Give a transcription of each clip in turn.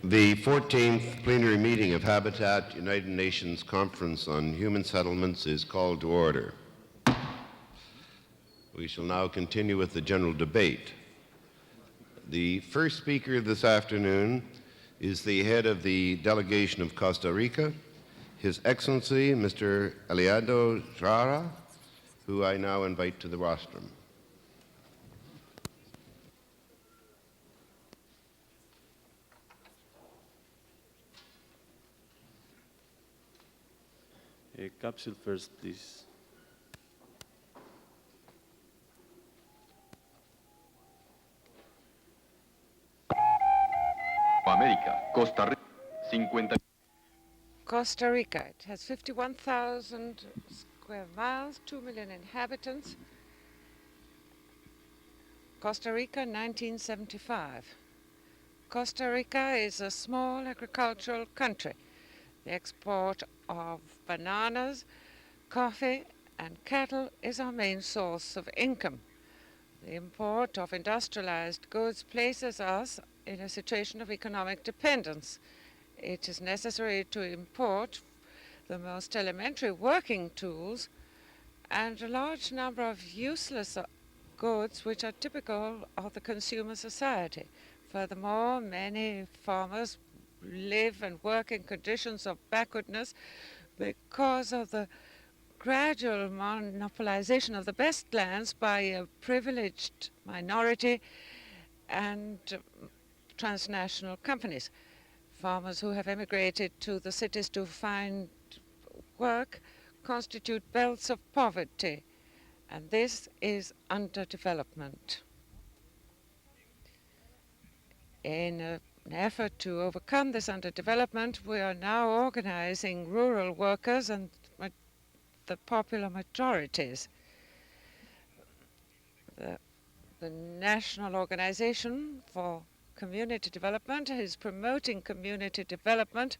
The 14th plenary meeting of Habitat United Nations Conference on Human Settlements is called to order. We shall now continue with the general debate. The first speaker this afternoon is the head of the delegation of Costa Rica, His Excellency Mr. Eliado Jara, who I now invite to the rostrum. Capsule first, please. América, Costa Rica, 50. Costa Rica, it has 51,000 square miles, 2 million inhabitants. Costa Rica, 1975. Costa Rica is a small agricultural country. The export of bananas, coffee, and cattle is our main source of income. The import of industrialized goods places us in a situation of economic dependence. It is necessary to import the most elementary working tools and a large number of useless goods which are typical of the consumer society. Furthermore, many farmers live and work in conditions of backwardness because of the gradual monopolization of the best lands by a privileged minority and transnational companies. Farmers who have emigrated to the cities to find work constitute belts of poverty, and this is underdevelopment. In an effort to overcome this underdevelopment, we are now organizing rural workers and the popular majorities. The National Organization for Community Development is promoting community development,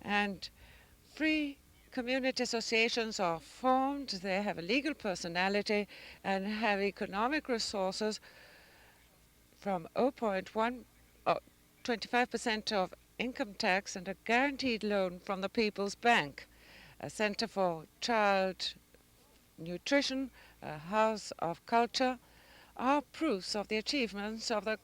and free community associations are formed. They have a legal personality and have economic resources from 25% of income tax and a guaranteed loan from the People's Bank, a center for child nutrition, a house of culture, are proofs of the achievements of the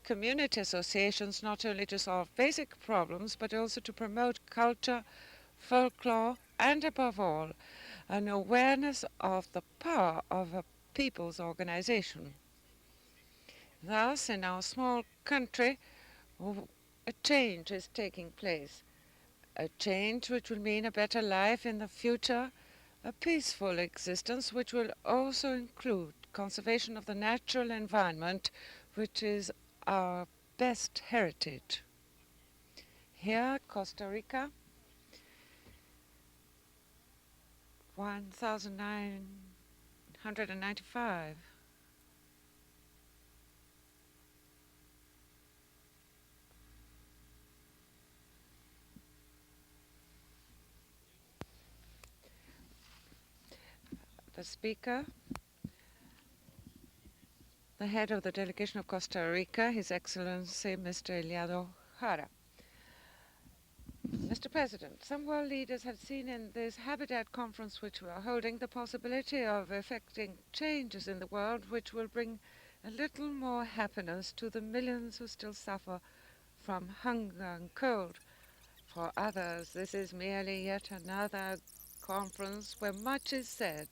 community associations, not only to solve basic problems, but also to promote culture, folklore, and above all, an awareness of the power of a people's organization. Thus, in our small country, a change is taking place, a change which will mean a better life in the future, a peaceful existence which will also include conservation of the natural environment, which is our best heritage. Here, Costa Rica, 1,995. The speaker, the head of the delegation of Costa Rica, His Excellency Mr. Eliado Jara. Mr. President, some world leaders have seen in this Habitat conference which we are holding the possibility of effecting changes in the world which will bring a little more happiness to the millions who still suffer from hunger and cold. For others, this is merely yet another conference where much is said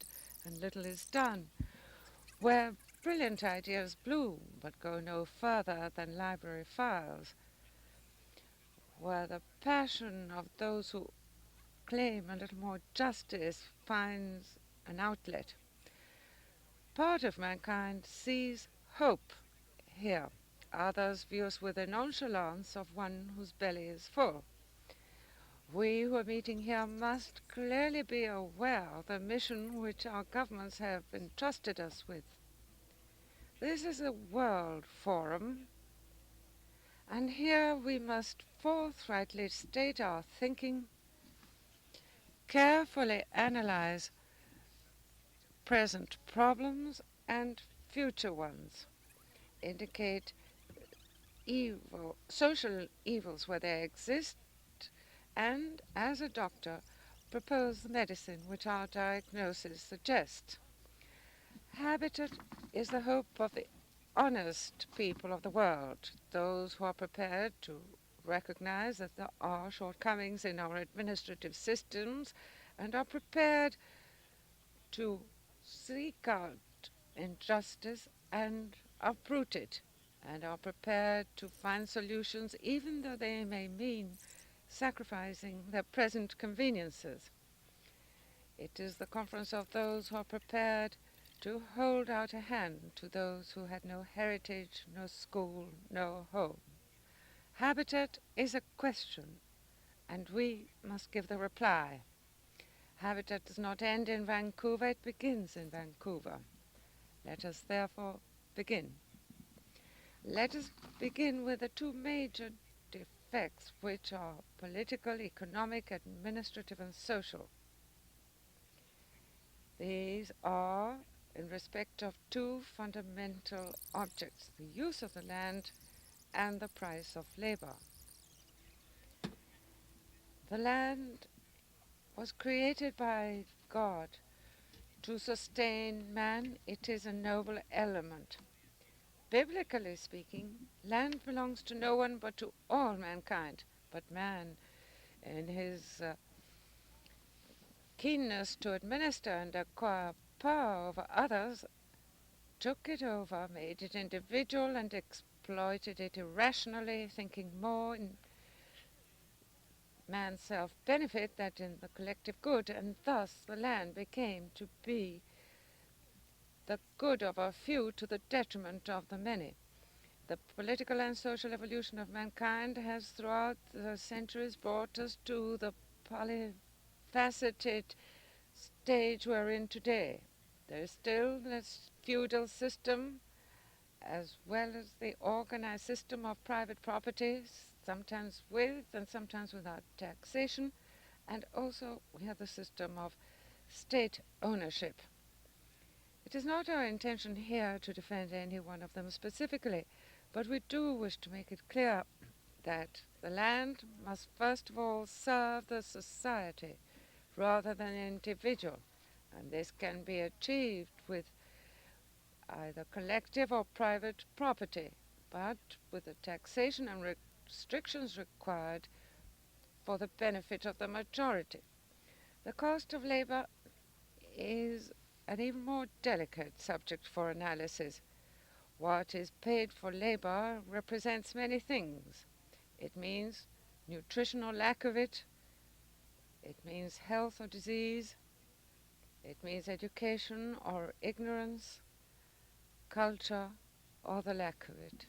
and little is done, where brilliant ideas bloom but go no further than library files, where the passion of those who claim a little more justice finds an outlet. Part of mankind sees hope here. Others view us with the nonchalance of one whose belly is full. We who are meeting here must clearly be aware of the mission which our governments have entrusted us with. This is a world forum, and here we must forthrightly state our thinking, carefully analyze present problems and future ones, indicate social evils where they exist, and, as a doctor, propose the medicine which our diagnosis suggests. Habitat is the hope of the honest people of the world, those who are prepared to recognize that there are shortcomings in our administrative systems and are prepared to seek out injustice and uproot it, and are prepared to find solutions even though they may mean sacrificing their present conveniences. It is the conference of those who are prepared to hold out a hand to those who had no heritage, no school, no home. Habitat is a question, and we must give the reply. Habitat does not end in Vancouver, it begins in Vancouver. Let us therefore begin. Let us begin with the two major defects, which are political, economic, administrative, and social. These are in respect of two fundamental objects, the use of the land and the price of labor. The land was created by God to sustain man. It is a noble element. Biblically speaking, land belongs to no one but to all mankind. But man, in his keenness to administer and acquire power over others, took it over, made it individual, and exploited it irrationally, thinking more in man's self-benefit than in the collective good, and thus the land became to be the good of a few to the detriment of the many. The political and social evolution of mankind has throughout the centuries brought us to the polyfaceted stage we're in today. There is still this feudal system as well as the organized system of private property, sometimes with and sometimes without taxation, and also we have the system of state ownership. It is not our intention here to defend any one of them specifically, but we do wish to make it clear that the land must first of all serve the society rather than an individual, and this can be achieved with either collective or private property, but with the taxation and restrictions required for the benefit of the majority. The cost of labor is an even more delicate subject for analysis. What is paid for labor represents many things. It means nutrition or lack of it. It means health or disease. It means education or ignorance, culture or the lack of it.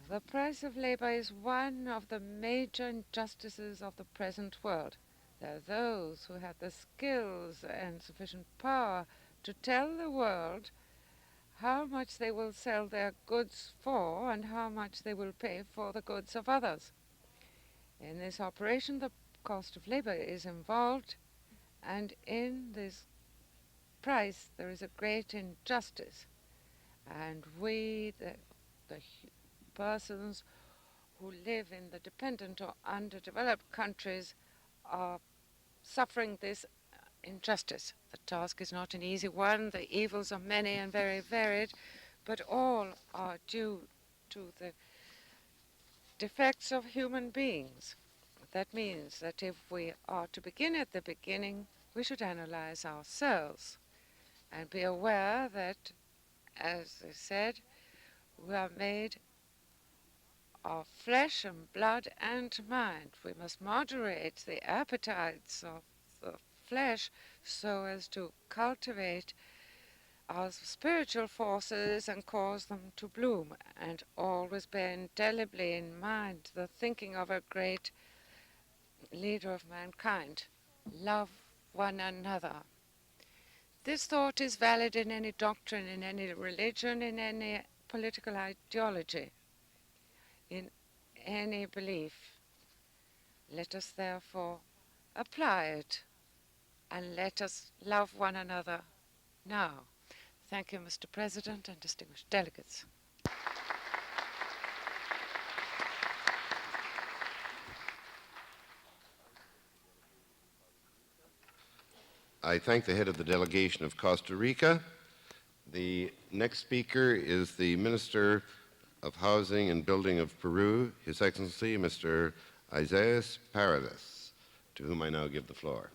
The price of labor is one of the major injustices of the present world. There are those who have the skills and sufficient power to tell the world how much they will sell their goods for and how much they will pay for the goods of others. In this operation, the cost of labor is involved, and in this price there is a great injustice. And we, the persons who live in the dependent or underdeveloped countries, are suffering this injustice. The task is not an easy one. The evils are many and very varied, but all are due to the defects of human beings. That means that if we are to begin at the beginning, we should analyze ourselves and be aware that, as I said, we are made of flesh and blood and mind. We must moderate the appetites of the flesh so as to cultivate our spiritual forces and cause them to bloom, and always bear indelibly in mind the thinking of a great leader of mankind: love one another. This thought is valid in any doctrine, in any religion, in any political ideology, in any belief. Let us therefore apply it, and let us love one another now. Thank you, Mr. President and distinguished delegates. I thank the head of the delegation of Costa Rica. The next speaker is the Minister of Housing and Building of Peru, His Excellency Mr. Isaias Paredes, to whom I now give the floor.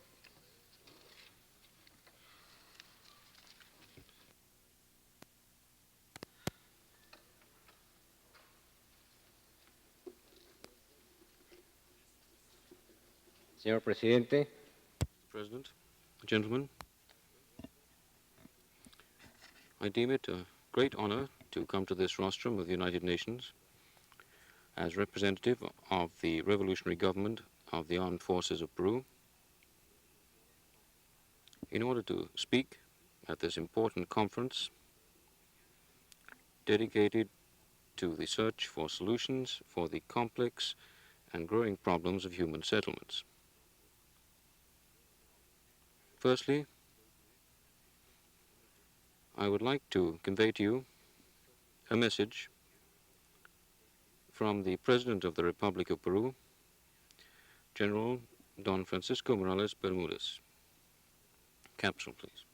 Señor Presidente, President, gentlemen, I deem it a great honor to come to this rostrum of the United Nations as representative of the revolutionary government of the armed forces of Peru in order to speak at this important conference dedicated to the search for solutions for the complex and growing problems of human settlements. Firstly, I would like to convey to you a message from the President of the Republic of Peru, General Don Francisco Morales Bermudez. Capsule, please.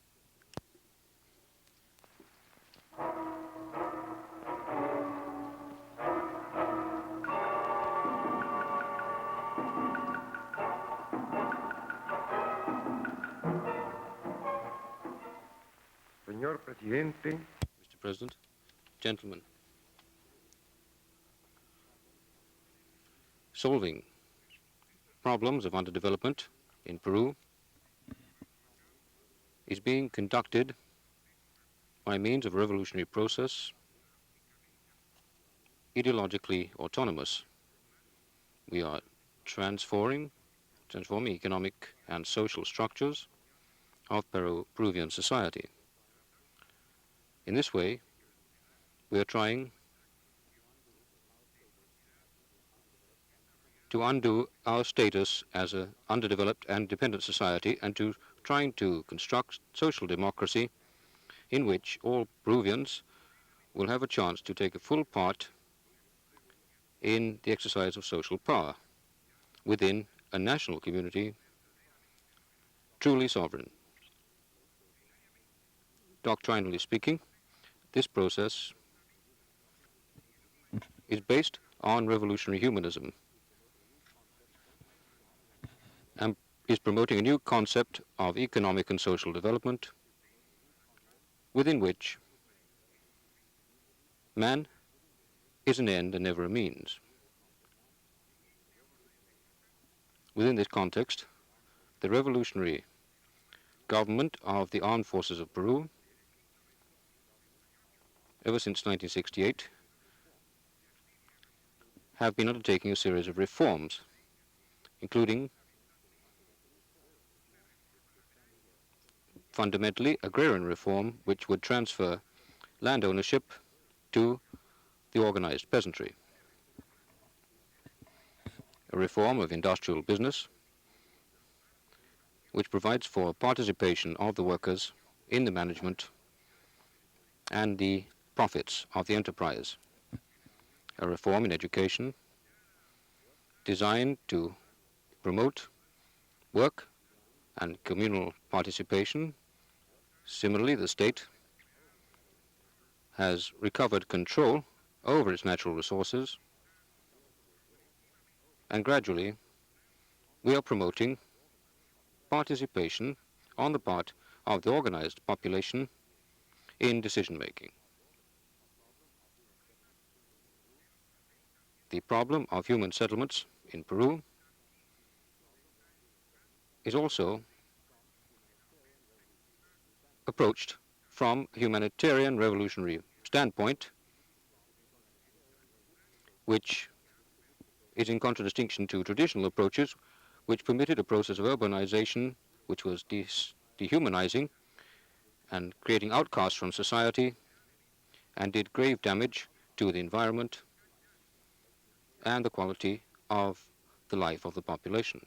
Señor Presidente, Mr. President, gentlemen, solving problems of underdevelopment in Peru is being conducted by means of a revolutionary process, ideologically autonomous. We are transforming economic and social structures of Peruvian society. In this way, we are trying to undo our status as an underdeveloped and dependent society and trying to construct social democracy in which all Peruvians will have a chance to take a full part in the exercise of social power within a national community truly sovereign. Doctrinally speaking, this process is based on revolutionary humanism and is promoting a new concept of economic and social development within which man is an end and never a means. Within this context, the revolutionary government of the armed forces of Peru, ever since 1968, have been undertaking a series of reforms, including fundamentally agrarian reform, which would transfer land ownership to the organized peasantry, a reform of industrial business, which provides for participation of the workers in the management and the profits of the enterprise, a reform in education designed to promote work and communal participation. Similarly, the state has recovered control over its natural resources, and gradually we are promoting participation on the part of the organized population in decision-making. The problem of human settlements in Peru is also approached from a humanitarian revolutionary standpoint, which is in contradistinction to traditional approaches which permitted a process of urbanization which was dehumanizing and creating outcasts from society and did grave damage to the environment and the quality of the life of the population.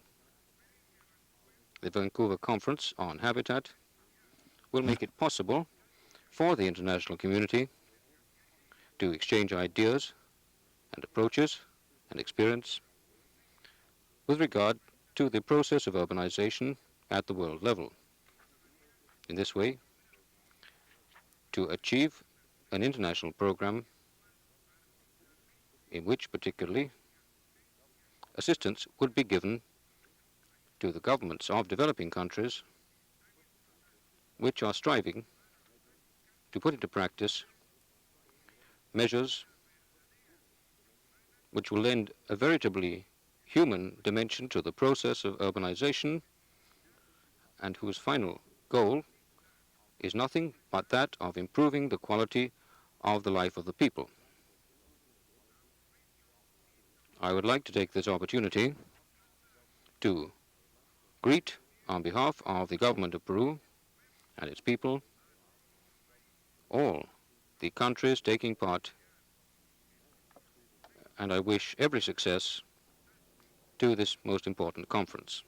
The Vancouver Conference on Habitat will make it possible for the international community to exchange ideas and approaches and experience with regard to the process of urbanization at the world level. in this way to achieve an international program in which particularly assistance would be given to the governments of developing countries which are striving to put into practice measures which will lend a veritably human dimension to the process of urbanization and whose final goal is nothing but that of improving the quality of the life of the people. I would like to take this opportunity to greet, on behalf of the government of Peru and its people, all the countries taking part, and I wish every success to this most important conference.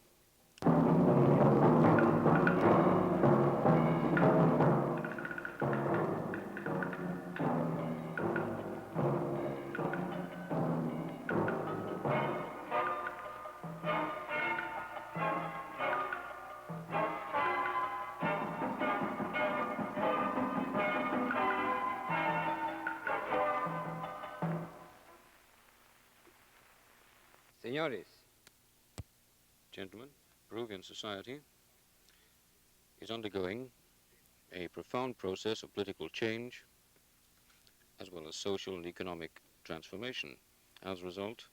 Señores, Gentlemen, Peruvian society is undergoing a profound process of political change as well as social and economic transformation as a result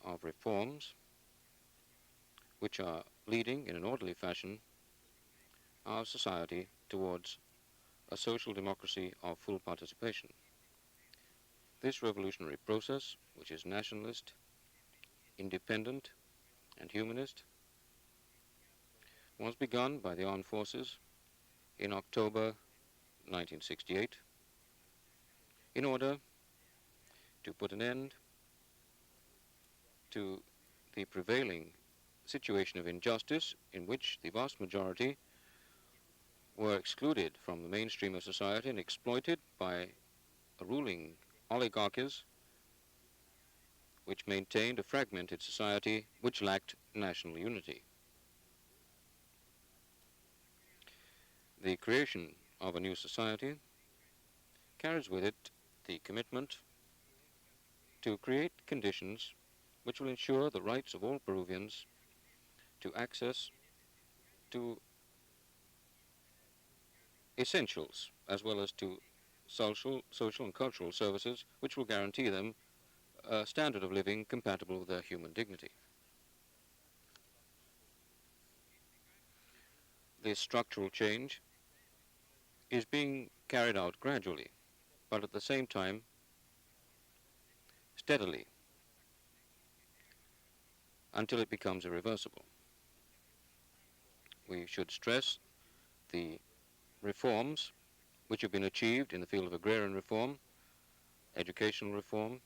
of reforms which are leading in an orderly fashion our society towards a social democracy of full participation. This revolutionary process, which is nationalist, independent, and humanist, was begun by the armed forces in October 1968 in order to put an end to the prevailing situation of injustice in which the vast majority were excluded from the mainstream of society and exploited by ruling oligarchies which maintained a fragmented society which lacked national unity. The creation of a new society carries with it the commitment to create conditions which will ensure the rights of all Peruvians to access to essentials as well as to social and cultural services which will guarantee them a standard of living compatible with their human dignity. This structural change is being carried out gradually, but at the same time steadily, until it becomes irreversible. We should stress the reforms which have been achieved in the field of agrarian reform, educational reform,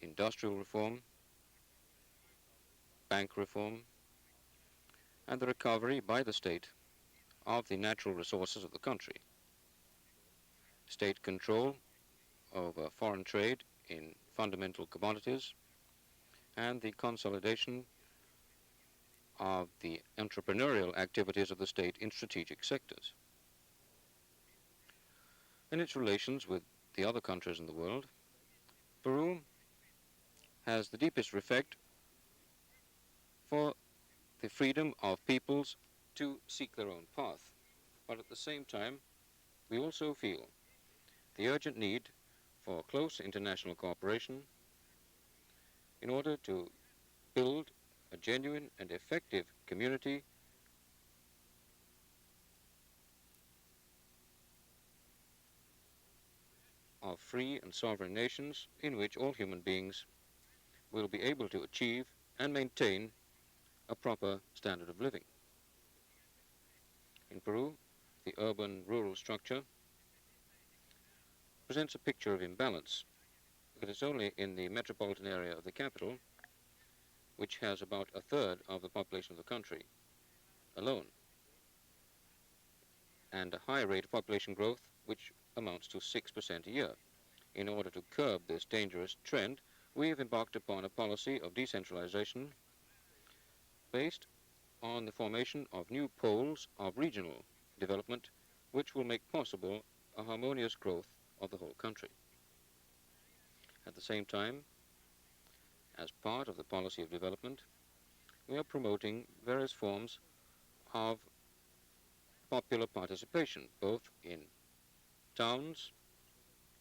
industrial reform, bank reform, and the recovery by the state of the natural resources of the country. State control over foreign trade in fundamental commodities, and the consolidation of the entrepreneurial activities of the state in strategic sectors. In its relations with the other countries in the world, Peru has the deepest respect for the freedom of peoples to seek their own path. But at the same time, we also feel the urgent need for close international cooperation in order to build a genuine and effective community of free and sovereign nations in which all human beings will be able to achieve and maintain a proper standard of living. In Peru, the urban-rural structure presents a picture of imbalance. It is only in the metropolitan area of the capital, which has about a third of the population of the country alone, and a high rate of population growth which amounts to 6% a year. In order to curb this dangerous trend, we have embarked upon a policy of decentralization based on the formation of new poles of regional development which will make possible a harmonious growth of the whole country. At the same time, as part of the policy of development, we are promoting various forms of popular participation, both in towns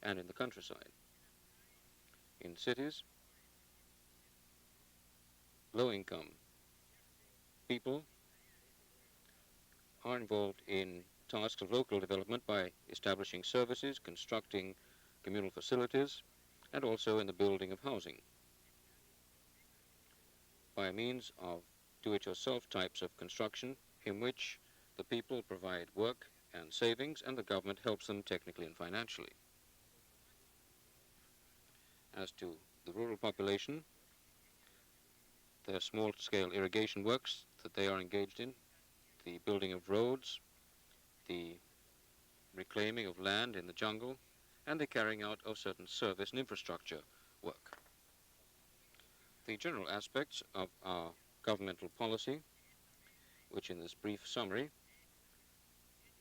and in the countryside. In cities, low-income people are involved in tasks of local development by establishing services, constructing communal facilities, and also in the building of housing by means of do-it-yourself types of construction in which the people provide work and savings and the government helps them technically and financially. As to the rural population, there are small-scale irrigation works that they are engaged in, the building of roads, the reclaiming of land in the jungle, and the carrying out of certain service and infrastructure work. The general aspects of our governmental policy, which in this brief summary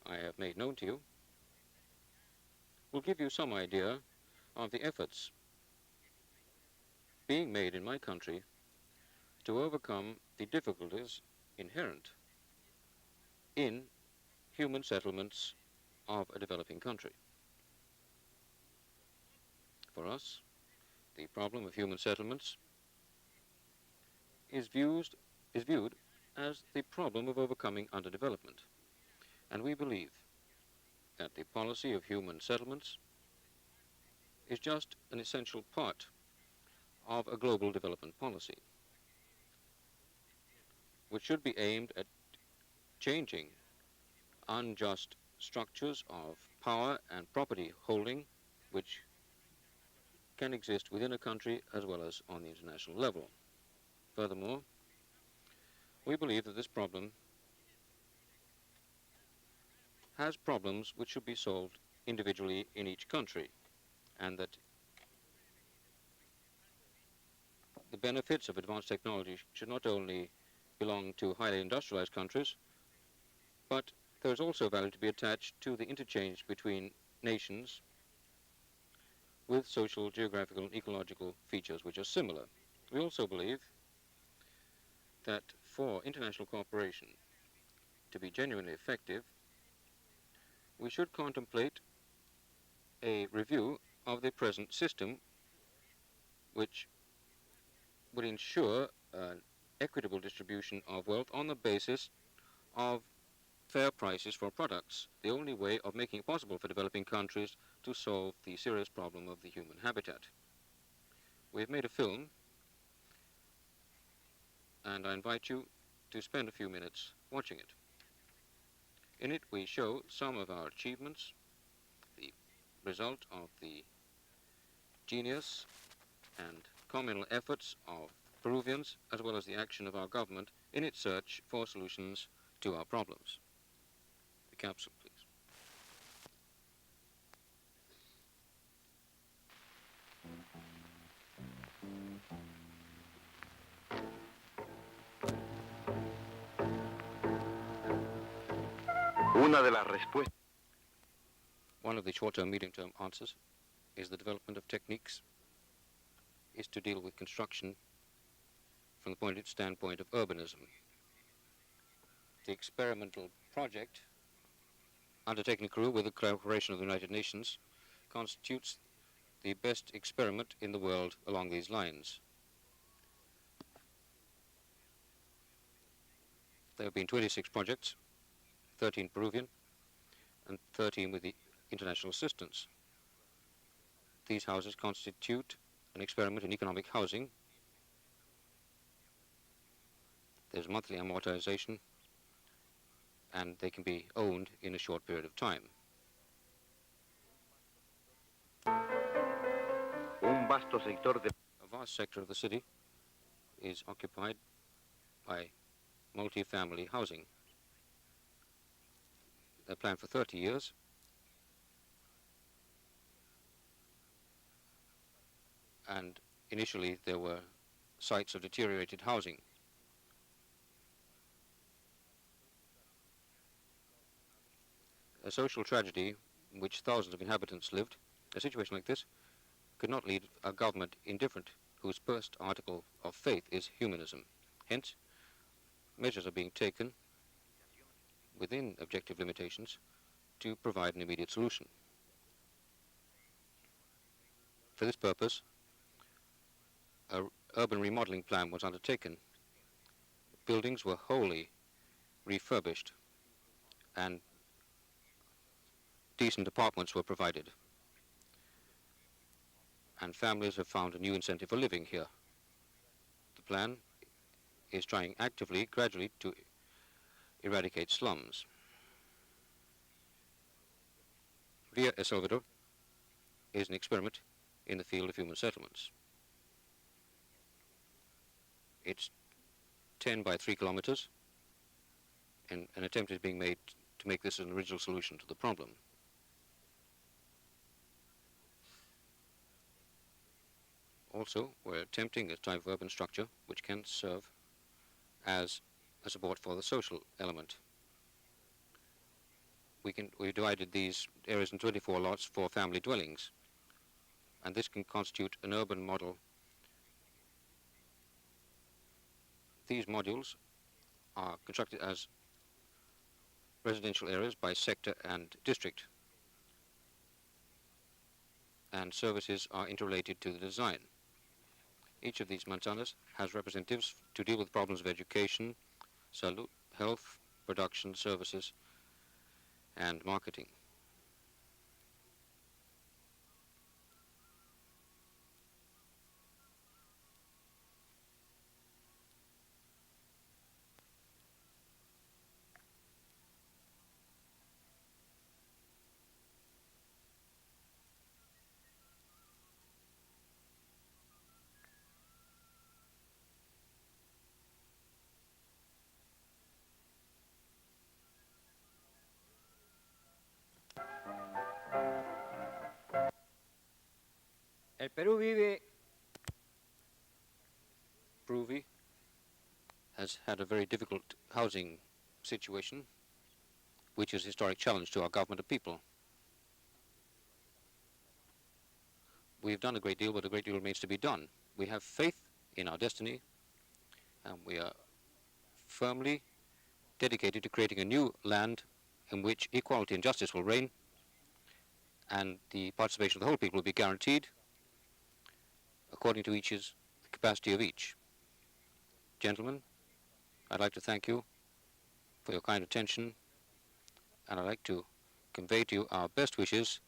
I have made known to you, will give you some idea of the efforts being made in my country to overcome the difficulties inherent in human settlements of a developing country. For us, the problem of human settlements is viewed as the problem of overcoming underdevelopment. And we believe that the policy of human settlements is just an essential part of a global development policy, which should be aimed at changing unjust structures of power and property holding which can exist within a country as well as on the international level. Furthermore, we believe that this problem has problems which should be solved individually in each country, and that the benefits of advanced technology should not only belong to highly industrialized countries, but there is also value to be attached to the interchange between nations with social, geographical, and ecological features which are similar. We also believe that for international cooperation to be genuinely effective, we should contemplate a review of the present system which would ensure an equitable distribution of wealth on the basis of fair prices for products, the only way of making it possible for developing countries to solve the serious problem of the human habitat. We have made a film, and I invite you to spend a few minutes watching it. In it, we show some of our achievements, the result of the genius and communal efforts of Peruvians, as well as the action of our government in its search for solutions to our problems. The capsule, please. Una de las respuestas. One of the short-term, medium-term answers is the development of techniques is to deal with construction from the standpoint of urbanism. The experimental project undertaken in Peru with the cooperation of the United Nations constitutes the best experiment in the world along these lines. There have been 26 projects, 13 Peruvian, and 13 with the international assistance. These houses constitute an experiment in economic housing. There's monthly amortization, and they can be owned in a short period of time. Un vasto sector de. A vast sector of the city is occupied by multi-family housing. They're planned for 30 years. And initially there were sites of deteriorated housing. a social tragedy in which thousands of inhabitants lived, a situation like this could not lead a government indifferent whose first article of faith is humanism. Hence, measures are being taken within objective limitations to provide an immediate solution. For this purpose, an urban remodeling plan was undertaken. Buildings were wholly refurbished and decent apartments were provided. And families have found a new incentive for living here. The plan is trying actively, gradually, to eradicate slums. Via El Salvador is an experiment in the field of human settlements. It's 10 by 3 kilometers, and an attempt is being made to make this an original solution to the problem. Also, we're attempting a type of urban structure which can serve as a support for the social element. We divided these areas in 24 lots for family dwellings, and this can constitute an urban model. These modules are constructed as residential areas by sector and district, and services are interrelated to the design. Each of these manzanas has representatives to deal with problems of education, salud, health, production, services, and marketing. El Perú vive Peru has had a very difficult housing situation, which is a historic challenge to our government of people. We've done a great deal, but a great deal remains to be done. We have faith in our destiny, and we are firmly dedicated to creating a new land in which equality and justice will reign, and the participation of the whole people will be guaranteed according to the capacity of each. Gentlemen, I'd like to thank you for your kind attention, and I'd like to convey to you our best wishes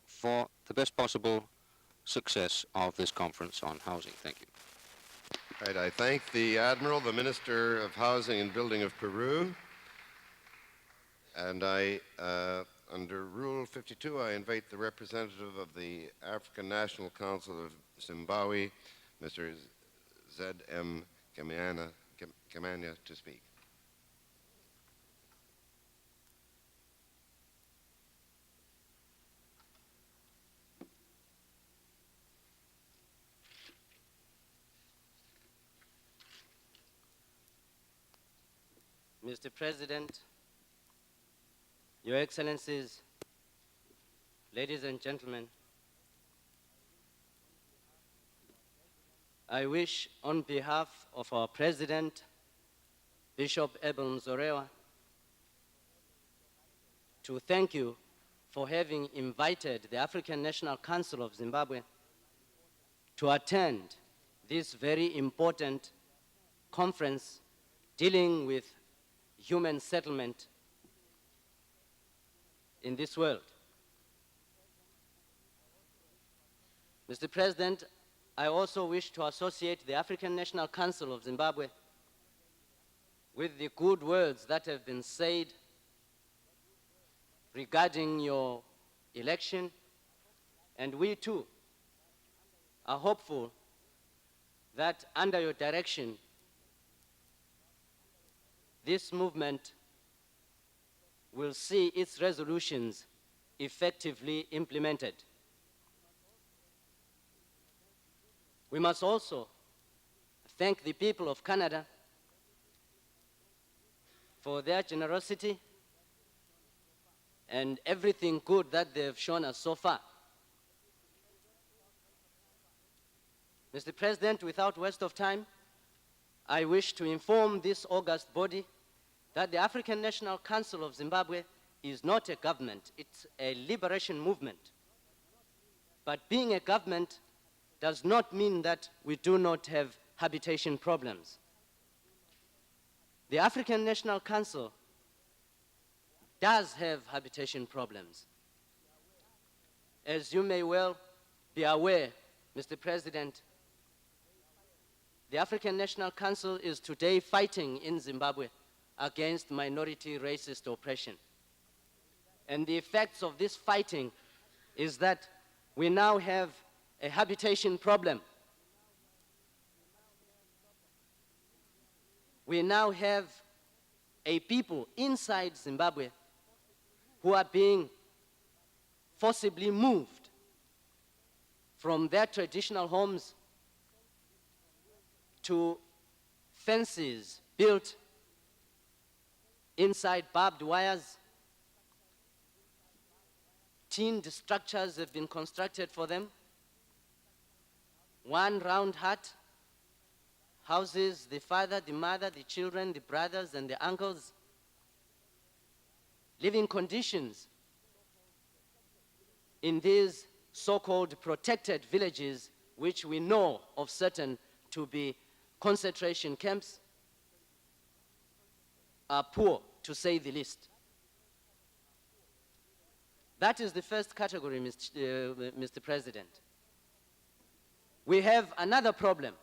for the best possible success of this conference on housing. Thank you. Right, I thank the Admiral, the Minister of Housing and Building of Peru, and under Rule 52, I invite the representative of the African National Council of Zimbabwe, Mr. Z.M. Kamanya, to speak. Mr. President, Your Excellencies, ladies and gentlemen, I wish on behalf of our President, Bishop Eben Zorewa, to thank you for having invited the African National Council of Zimbabwe to attend this very important conference dealing with human settlement in this world. Mr. President, I also wish to associate the African National Council of Zimbabwe with the good words that have been said regarding your election, and we too are hopeful that under your direction, this movement will see its resolutions effectively implemented. We must also thank the people of Canada for their generosity and everything good that they've shown us so far. Mr. President, without waste of time, I wish to inform this august body that the African National Council of Zimbabwe is not a government, it's a liberation movement. But being a government does not mean that we do not have habitation problems. The African National Council does have habitation problems. As you may well be aware, Mr. President, the African National Council is today fighting in Zimbabwe against minority racist oppression. And the effects of this fighting is that we now have a habitation problem. We now have a people inside Zimbabwe who are being forcibly moved from their traditional homes to fences built inside barbed wires. Tinned structures have been constructed for them. One round hut houses the father, the mother, the children, the brothers, and the uncles. Living conditions in these so-called protected villages, which we know of certain to be concentration camps, are poor, to say the least. That is the first category, Mr. President. We have another problem,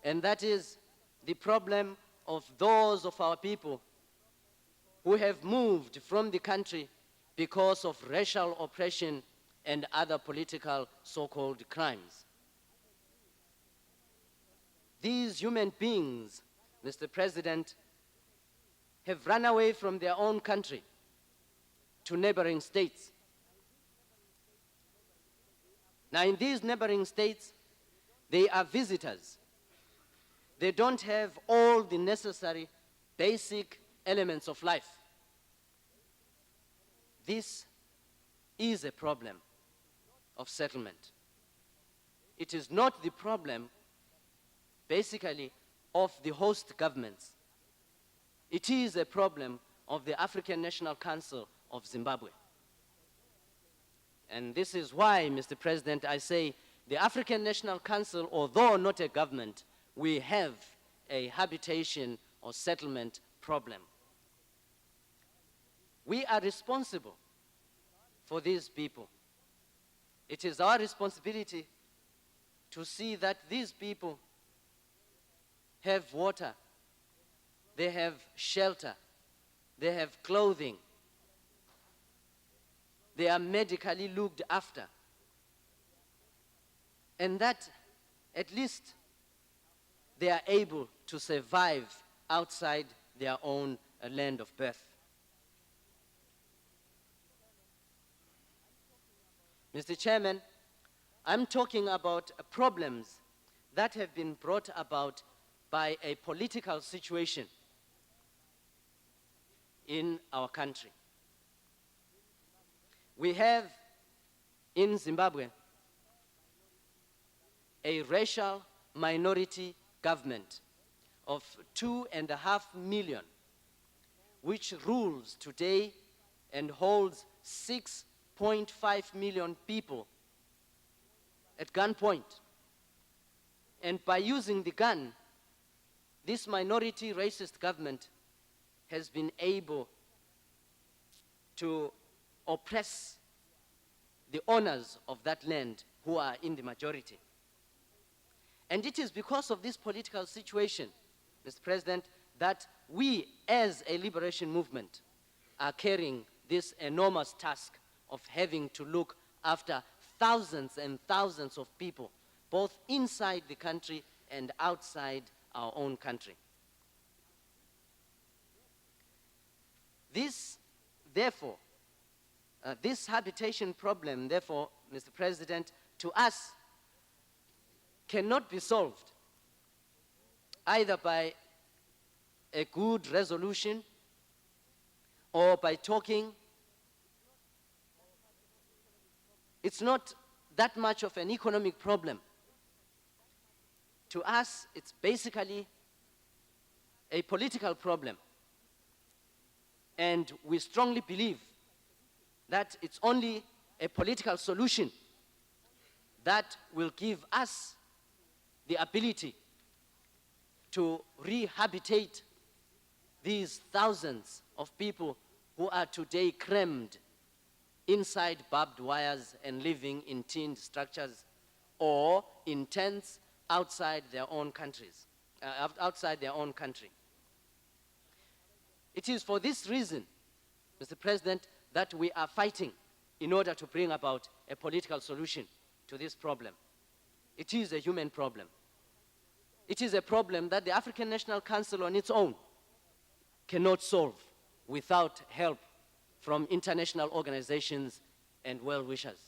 and that is the problem of those of our people who have moved from the country because of racial oppression and other political so-called crimes. These human beings, Mr. President, have run away from their own country to neighboring states. Now, in these neighboring states, they are visitors. They don't have all the necessary basic elements of life. This is a problem of settlement. It is not the problem, basically, of the host governments. It is a problem of the African National Council of Zimbabwe. And this is why, Mr. President, I say the African National Council, although not a government, we have a habitation or settlement problem. We are responsible for these people. It is our responsibility to see that these people have water, they have shelter, they have clothing, they are medically looked after, and that at least they are able to survive outside their own land of birth. Mr. Chairman, I'm talking about problems that have been brought about by a political situation in our country. We have in Zimbabwe a racial minority government of 2.5 million, which rules today and holds 6.5 million people at gunpoint. And by using the gun, this minority racist government has been able to oppress the owners of that land who are in the majority. And it is because of this political situation, Mr. President, that we as a liberation movement are carrying this enormous task of having to look after thousands and thousands of people, both inside the country and outside our own country. This, therefore, this habitation problem, therefore, Mr. President, to us cannot be solved either by a good resolution or by talking. It's not that much of an economic problem. To us, it's basically a political problem. And we strongly believe that it's only a political solution that will give us the ability to rehabilitate these thousands of people who are today crammed inside barbed wires and living in tinned structures or in tents outside their own countries, outside their own country. It is for this reason, Mr. President, that we are fighting in order to bring about a political solution to this problem. It is a human problem. It is a problem that the African National Council on its own cannot solve without help from international organizations and well-wishers.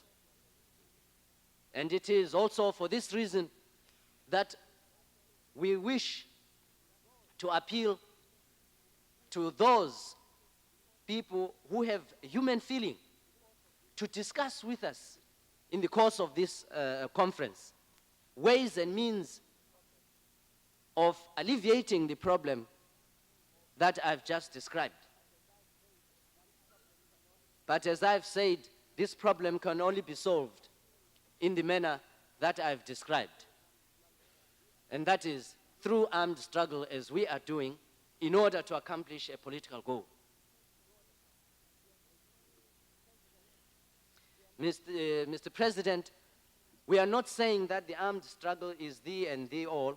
And it is also for this reason that we wish to appeal to those people who have human feeling to discuss with us in the course of this conference ways and means of alleviating the problem that I've just described. But as I've said, this problem can only be solved in the manner that I've described. And that is through armed struggle, as we are doing, in order to accomplish a political goal. Mr. President, we are not saying that the armed struggle is the and the all.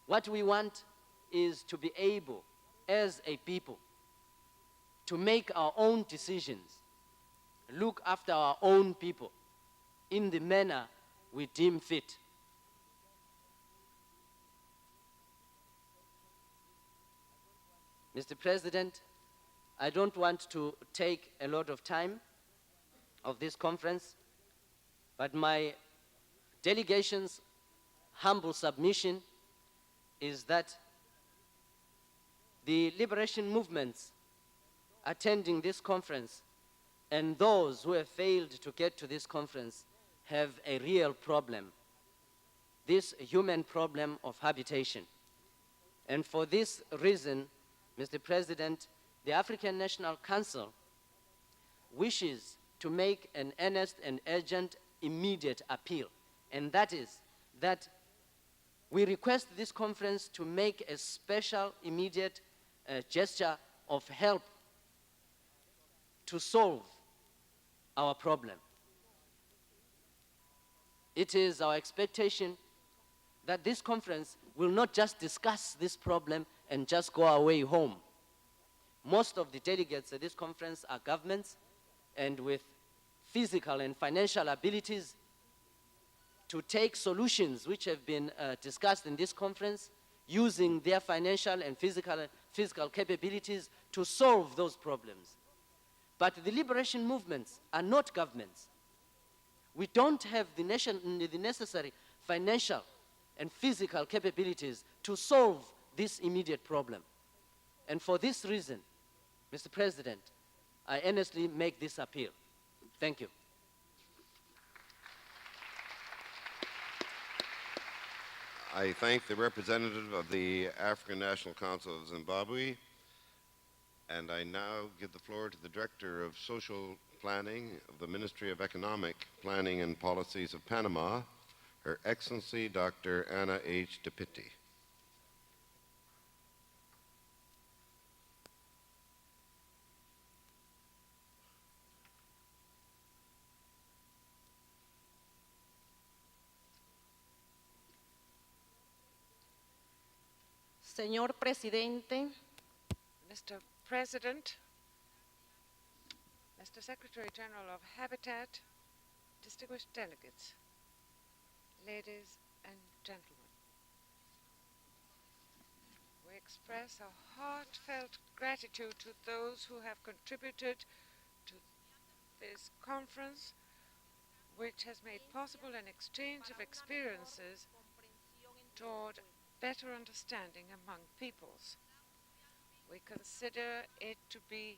What we want is to be able, as a people, to make our own decisions, look after our own people in the manner we deem fit. Mr. President, I don't want to take a lot of time of this conference, but my delegation's humble submission is that the liberation movements attending this conference and those who have failed to get to this conference have a real problem, this human problem of habitation. And for this reason, Mr. President, the African National Council wishes to make an earnest and urgent immediate appeal, and that is that we request this conference to make a special immediate gesture of help to solve our problem. It is our expectation that this conference will not just discuss this problem and just go away home. Most of the delegates at this conference are governments and with physical and financial abilities to take solutions which have been discussed in this conference, using their financial and physical capabilities to solve those problems. But the liberation movements are not governments. We don't have the necessary financial and physical capabilities to solve this immediate problem. And for this reason, Mr. President, I earnestly make this appeal. Thank you. I thank the representative of the African National Council of Zimbabwe, and I now give the floor to the Director of Social Planning of the Ministry of Economic Planning and Policies of Panama, Her Excellency Dr. Anna H. DePitti. Señor Presidente, Mr. President, Mr. Secretary General of Habitat, distinguished delegates, ladies and gentlemen, we express our heartfelt gratitude to those who have contributed to this conference, which has made possible an exchange of experiences toward better understanding among peoples. We consider it to be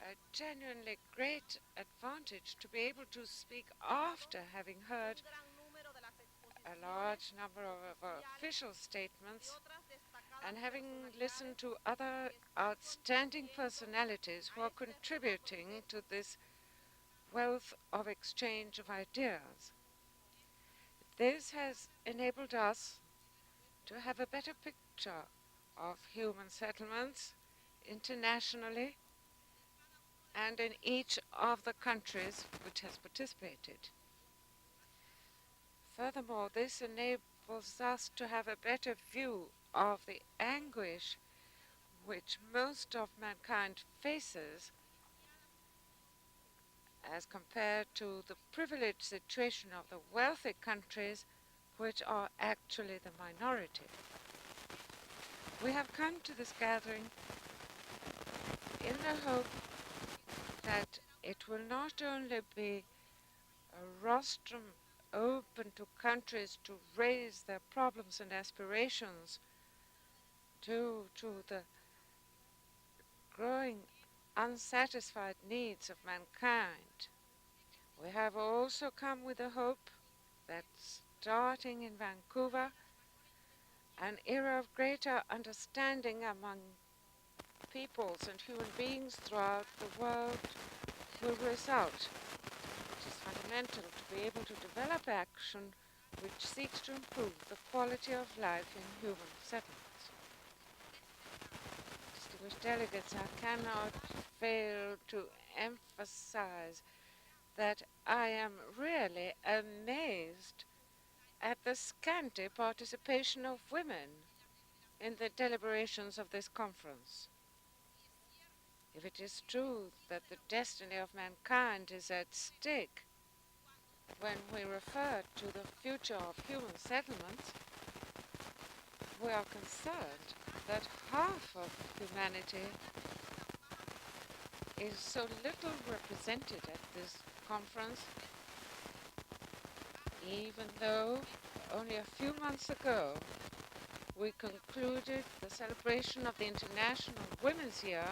a genuinely great advantage to be able to speak after having heard a large number of official statements and having listened to other outstanding personalities who are contributing to this wealth of exchange of ideas. This has enabled us to have a better picture of human settlements internationally and in each of the countries which has participated. Furthermore, this enables us to have a better view of the anguish which most of mankind faces as compared to the privileged situation of the wealthy countries, which are actually the minority. We have come to this gathering in the hope that it will not only be a rostrum open to countries to raise their problems and aspirations due to the growing unsatisfied needs of mankind. We have also come with the hope that starting in Vancouver, an era of greater understanding among peoples and human beings throughout the world will result. It is fundamental to be able to develop action which seeks to improve the quality of life in human settlements. Distinguished delegates, I cannot fail to emphasize that I am really amazed at the scanty participation of women in the deliberations of this conference. If it is true that the destiny of mankind is at stake when we refer to the future of human settlements, we are concerned that half of humanity is so little represented at this conference, even though only a few months ago we concluded the celebration of the International Women's Year,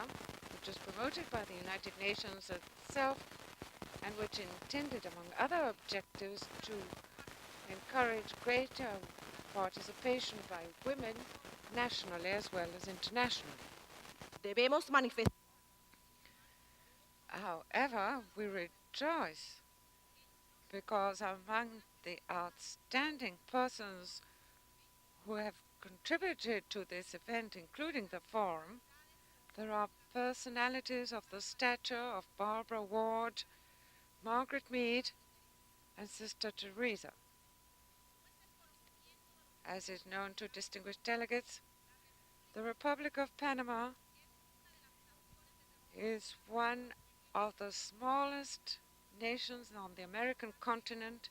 which was promoted by the United Nations itself and which intended, among other objectives, to encourage greater participation by women nationally as well as internationally. Debemos manifestar. However, we rejoice because among the outstanding persons who have contributed to this event, including the forum, there are personalities of the stature of Barbara Ward, Margaret Mead, and Sister Teresa. As is known to distinguished delegates, the Republic of Panama is one of the smallest nations on the American continent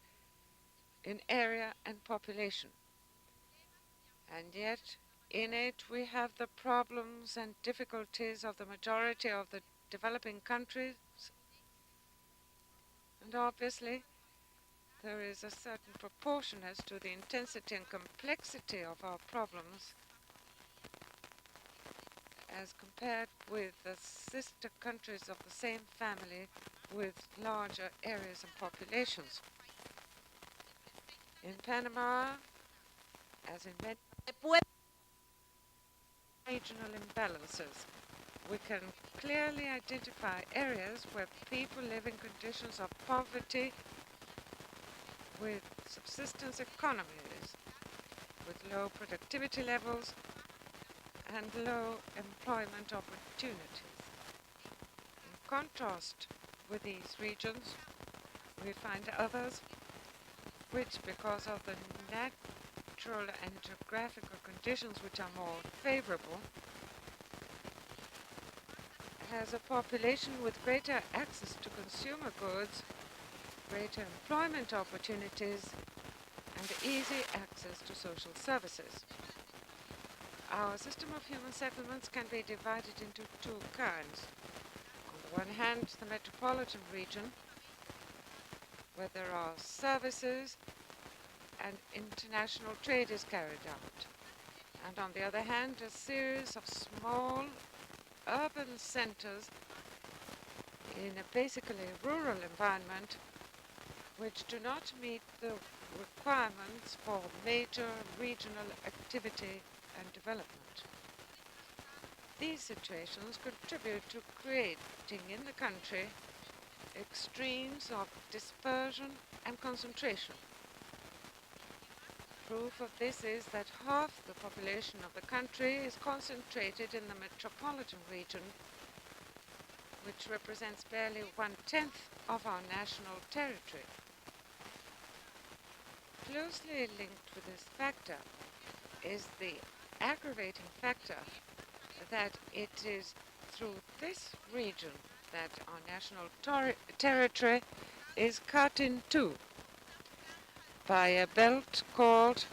in area and population. And yet, in it we have the problems and difficulties of the majority of the developing countries. And obviously, there is a certain proportion as to the intensity and complexity of our problems as compared with the sister countries of the same family with larger areas and populations. In Panama, as in many regional imbalances, we can clearly identify areas where people live in conditions of poverty with subsistence economies, with low productivity levels and low employment opportunities. In contrast with these regions, we find others which, because of the natural and geographical conditions which are more favorable, has a population with greater access to consumer goods, greater employment opportunities, and easy access to social services. Our system of human settlements can be divided into two kinds. On the one hand, the metropolitan region, where there are services and international trade is carried out. and on the other hand, a series of small urban centers in a basically rural environment which do not meet the requirements for major regional activity and development. These situations contribute to creating in the country extremes of dispersion and concentration. Proof of this is that half the population of the country is concentrated in the metropolitan region, which represents barely 1/10 of our national territory. Closely linked with this factor is the aggravating factor that it is through this region that our national territory is cut in two by a belt called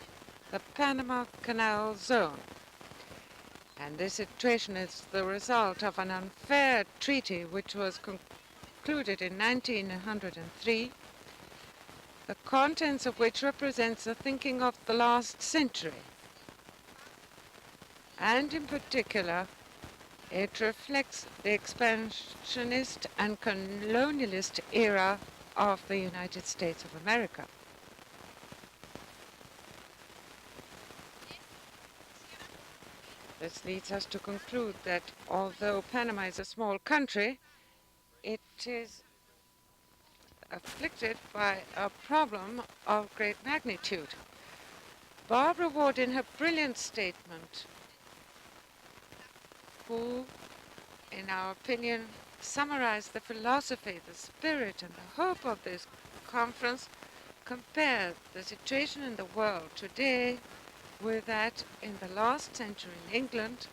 the Panama Canal Zone. And this situation is the result of an unfair treaty which was concluded in 1903, the contents of which represents the thinking of the last century. And in particular, it reflects the expansionist and colonialist era of the United States of America. This leads us to conclude that although Panama is a small country, it is afflicted by a problem of great magnitude. Barbara Ward, in her brilliant statement, who, in our opinion, summarized the philosophy, the spirit, and the hope of this conference, compared the situation in the world today with that in the last century in England.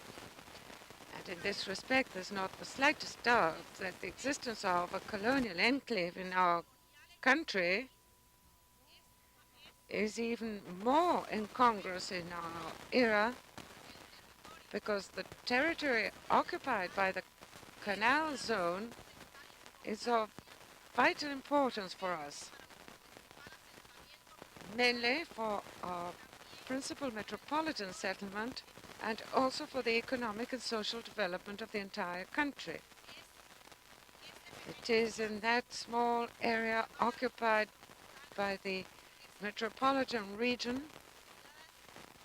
And in this respect, there's not the slightest doubt that the existence of a colonial enclave in our country is even more incongruous in our era, because the territory occupied by the Canal Zone is of vital importance for us, mainly for our principal metropolitan settlement and also for the economic and social development of the entire country. It is in that small area occupied by the metropolitan region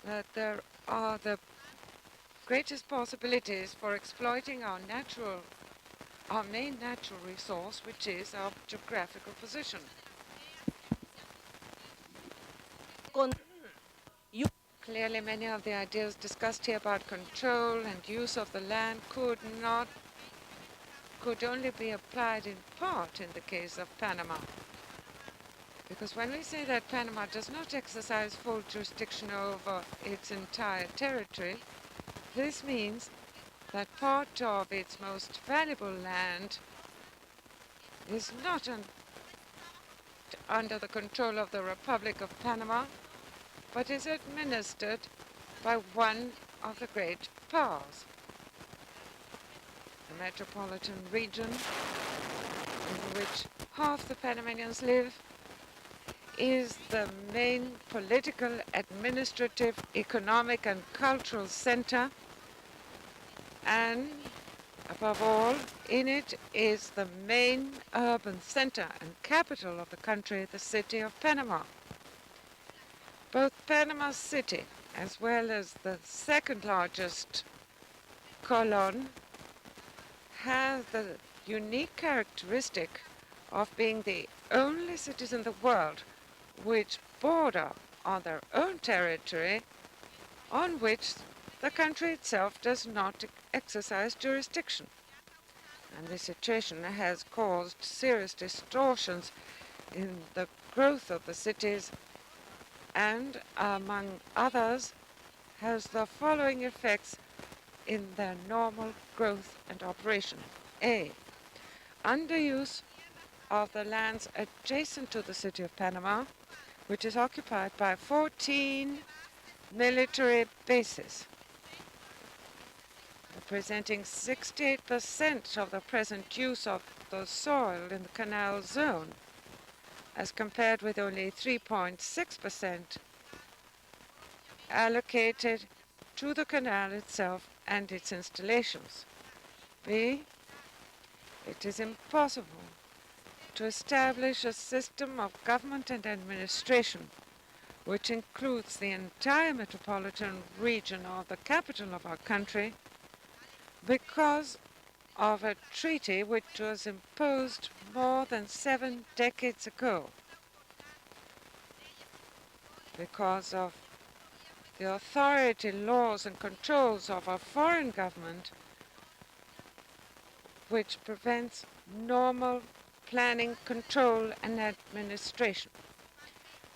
that there are the greatest possibilities for exploiting our main natural resource, which is our geographical position. Clearly, many of the ideas discussed here about control and use of the land could only be applied in part in the case of Panama. Because when we say that Panama does not exercise full jurisdiction over its entire territory, this means that part of its most valuable land is not under the control of the Republic of Panama, but is administered by one of the great powers. The metropolitan region, in which half the Panamanians live, is the main political, administrative, economic, and cultural center, and above all, in it is the main urban center and capital of the country, the city of Panama. Both Panama City, as well as the second largest colon, has the unique characteristic of being the only cities in the world which border on their own territory on which the country itself does not exercise jurisdiction. And this situation has caused serious distortions in the growth of the cities, and, among others, has the following effects in their normal growth and operation. A. Underuse of the lands adjacent to the city of Panama, which is occupied by 14 military bases, representing 68% of the present use of the soil in the Canal Zone, as compared with only 3.6% allocated to the canal itself and its installations. B, it is impossible to establish a system of government and administration which includes the entire metropolitan region of the capital of our country because of a treaty which was imposed more than 7 decades ago, because of the authority, laws and controls of our foreign government which prevents normal planning, control and administration.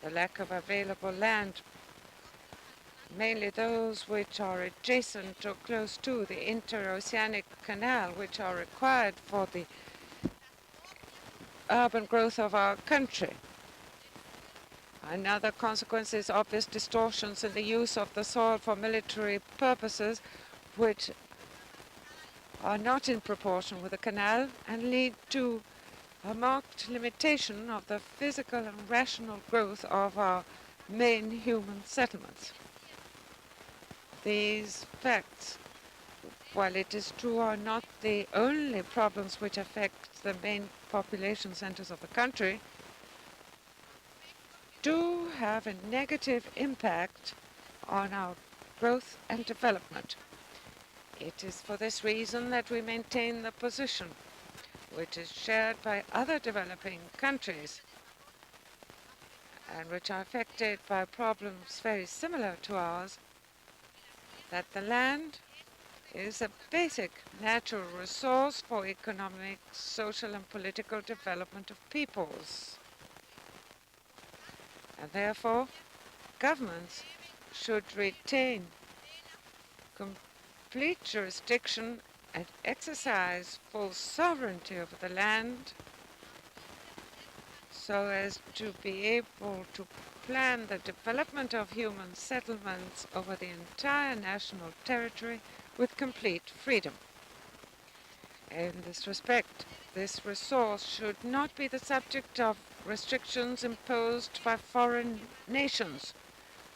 The lack of available land, mainly those which are adjacent or close to the interoceanic canal, which are required for the urban growth of our country. Another consequence is obvious distortions in the use of the soil for military purposes, which are not in proportion with the canal and lead to a marked limitation of the physical and rational growth of our main human settlements. These facts, while it is true, are not the only problems which affect the main population centers of the country, do have a negative impact on our growth and development. It is for this reason that we maintain the position, which is shared by other developing countries and which are affected by problems very similar to ours, that the land is a basic natural resource for economic, social and political development of peoples. And therefore, governments should retain complete jurisdiction and exercise full sovereignty over the land so as to be able to plan the development of human settlements over the entire national territory with complete freedom. In this respect, this resource should not be the subject of restrictions imposed by foreign nations,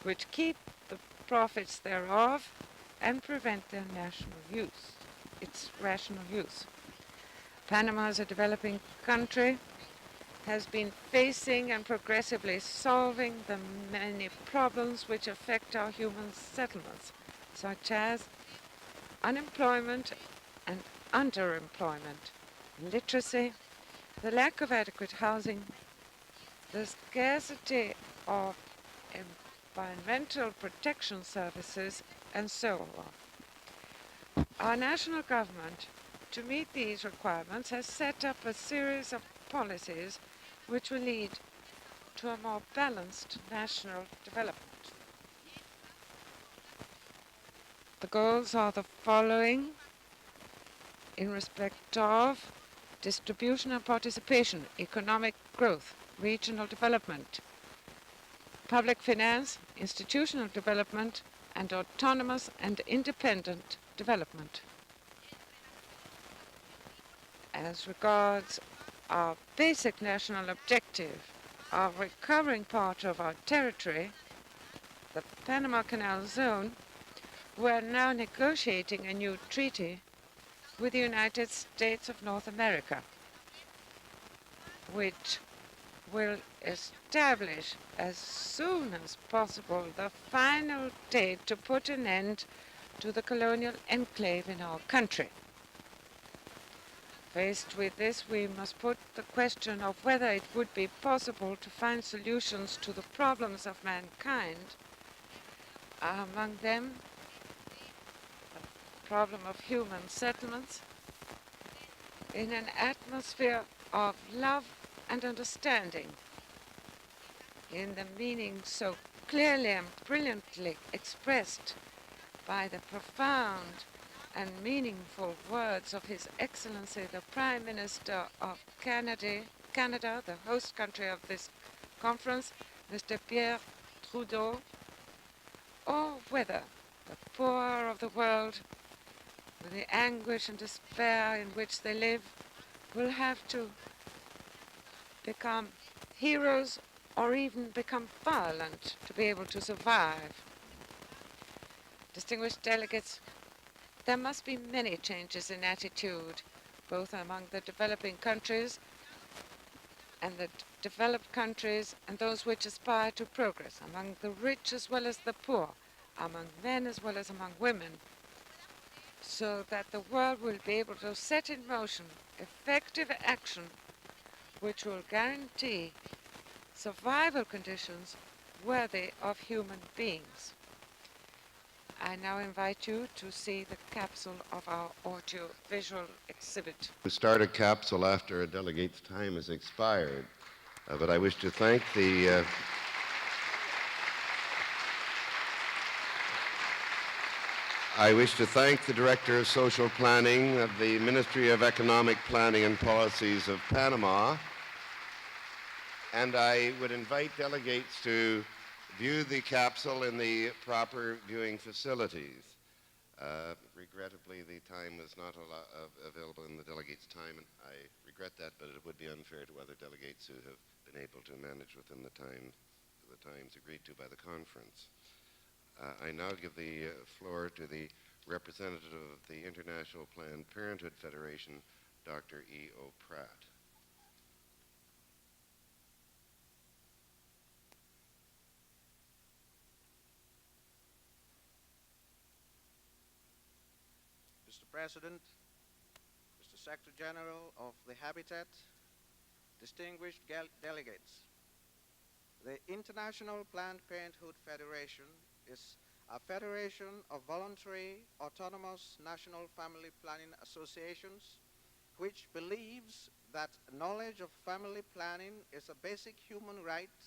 which keep the profits thereof and prevent their its rational use. Panama, as a developing country, has been facing and progressively solving the many problems which affect our human settlements, such as unemployment and underemployment, illiteracy, the lack of adequate housing, the scarcity of environmental protection services, and so on. Our national government, to meet these requirements, has set up a series of policies which will lead to a more balanced national development. The goals are the following in respect of distribution and participation, economic growth, regional development, public finance, institutional development, and autonomous and independent development. As regards our basic national objective, our recovering part of our territory, the Panama Canal Zone, we are now negotiating a new treaty with the United States of North America, which will establish as soon as possible the final date to put an end to the colonial enclave in our country. Faced with this, we must put the question of whether it would be possible to find solutions to the problems of mankind, among them the problem of human settlements, in an atmosphere of love and understanding, in the meaning so clearly and brilliantly expressed by the profound and meaningful words of His Excellency, the Prime Minister of Canada, the host country of this conference, Mr. Pierre Trudeau, or whether the poor of the world, with the anguish and despair in which they live, will have to become heroes or even become violent to be able to survive. Distinguished delegates, there must be many changes in attitude, both among the developing countries and the developed countries and those which aspire to progress, among the rich as well as the poor, among men as well as among women, so that the world will be able to set in motion effective action which will guarantee survival conditions worthy of human beings. I now invite you to see the capsule of our audio-visual exhibit. To start a capsule after a delegate's time has expired, but I wish to thank the Director of Social Planning of the Ministry of Economic Planning and Policies of Panama, and I would invite delegates to view the capsule in the proper viewing facilities. Regrettably, the time is not available in the delegates' time, and I regret that, but it would be unfair to other delegates who have been able to manage within the times agreed to by the conference. I now give the floor to the representative of the International Planned Parenthood Federation, Dr. E.O. Pratt. Mr. President, Mr. Secretary General of the Habitat, distinguished delegates, the International Planned Parenthood Federation is a federation of voluntary, autonomous national family planning associations which believes that knowledge of family planning is a basic human right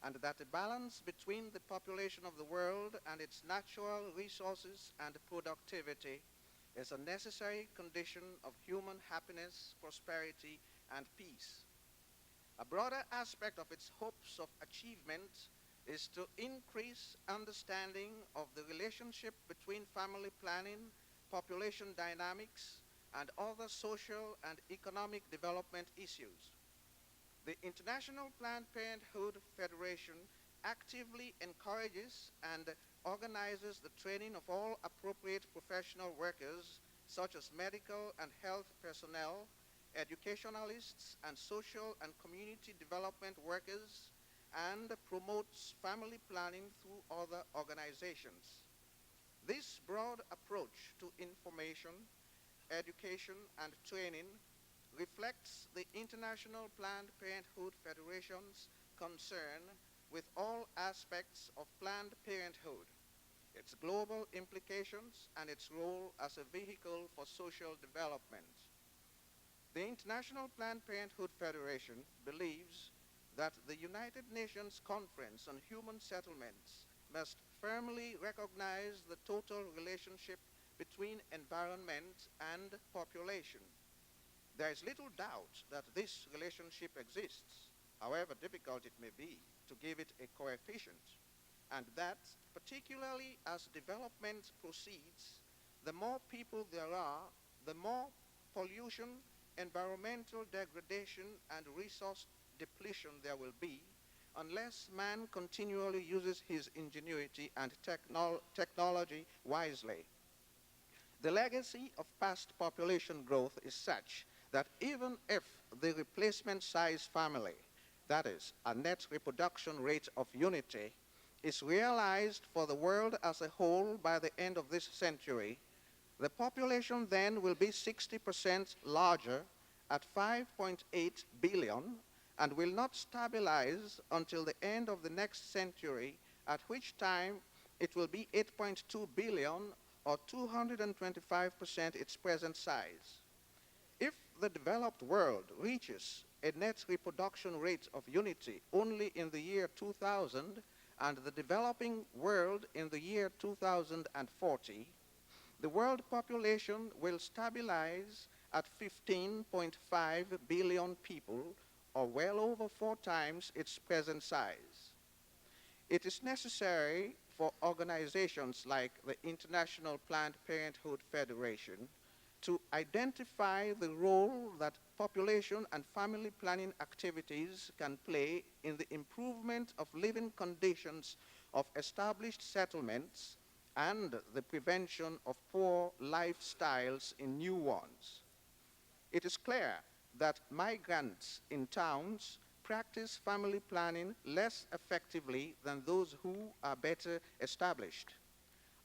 and that a balance between the population of the world and its natural resources and productivity is a necessary condition of human happiness, prosperity, and peace. A broader aspect of its hopes of achievement is to increase understanding of the relationship between family planning, population dynamics, and other social and economic development issues. The International Planned Parenthood Federation actively encourages and organizes the training of all appropriate professional workers, such as medical and health personnel, educationalists, and social and community development workers, and promotes family planning through other organizations. This broad approach to information, education, and training reflects the International Planned Parenthood Federation's concern with all aspects of Planned Parenthood, its global implications, and its role as a vehicle for social development. The International Planned Parenthood Federation believes that the United Nations Conference on Human Settlements must firmly recognize the total relationship between environment and population. There is little doubt that this relationship exists, however difficult it may be to give it a coefficient, and that, particularly as development proceeds, the more people there are, the more pollution, environmental degradation, and resource depletion there will be, unless man continually uses his ingenuity and technology wisely. The legacy of past population growth is such that even if the replacement size family, that is, a net reproduction rate of unity, is realized for the world as a whole by the end of this century, the population then will be 60% larger at 5.8 billion and will not stabilize until the end of the next century, at which time it will be 8.2 billion or 225% its present size. If the developed world reaches a net reproduction rate of unity only in the year 2000 and the developing world in the year 2040, the world population will stabilize at 15.5 billion people, or well over 4 times its present size. It is necessary for organizations like the International Planned Parenthood Federation to identify the role that population and family planning activities can play in the improvement of living conditions of established settlements and the prevention of poor lifestyles in new ones. It is clear that migrants in towns practice family planning less effectively than those who are better established.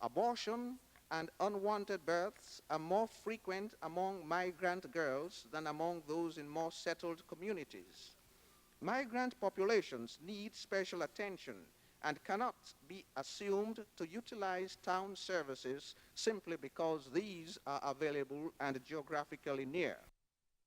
Abortion and unwanted births are more frequent among migrant girls than among those in more settled communities. Migrant populations need special attention and cannot be assumed to utilize town services simply because these are available and geographically near.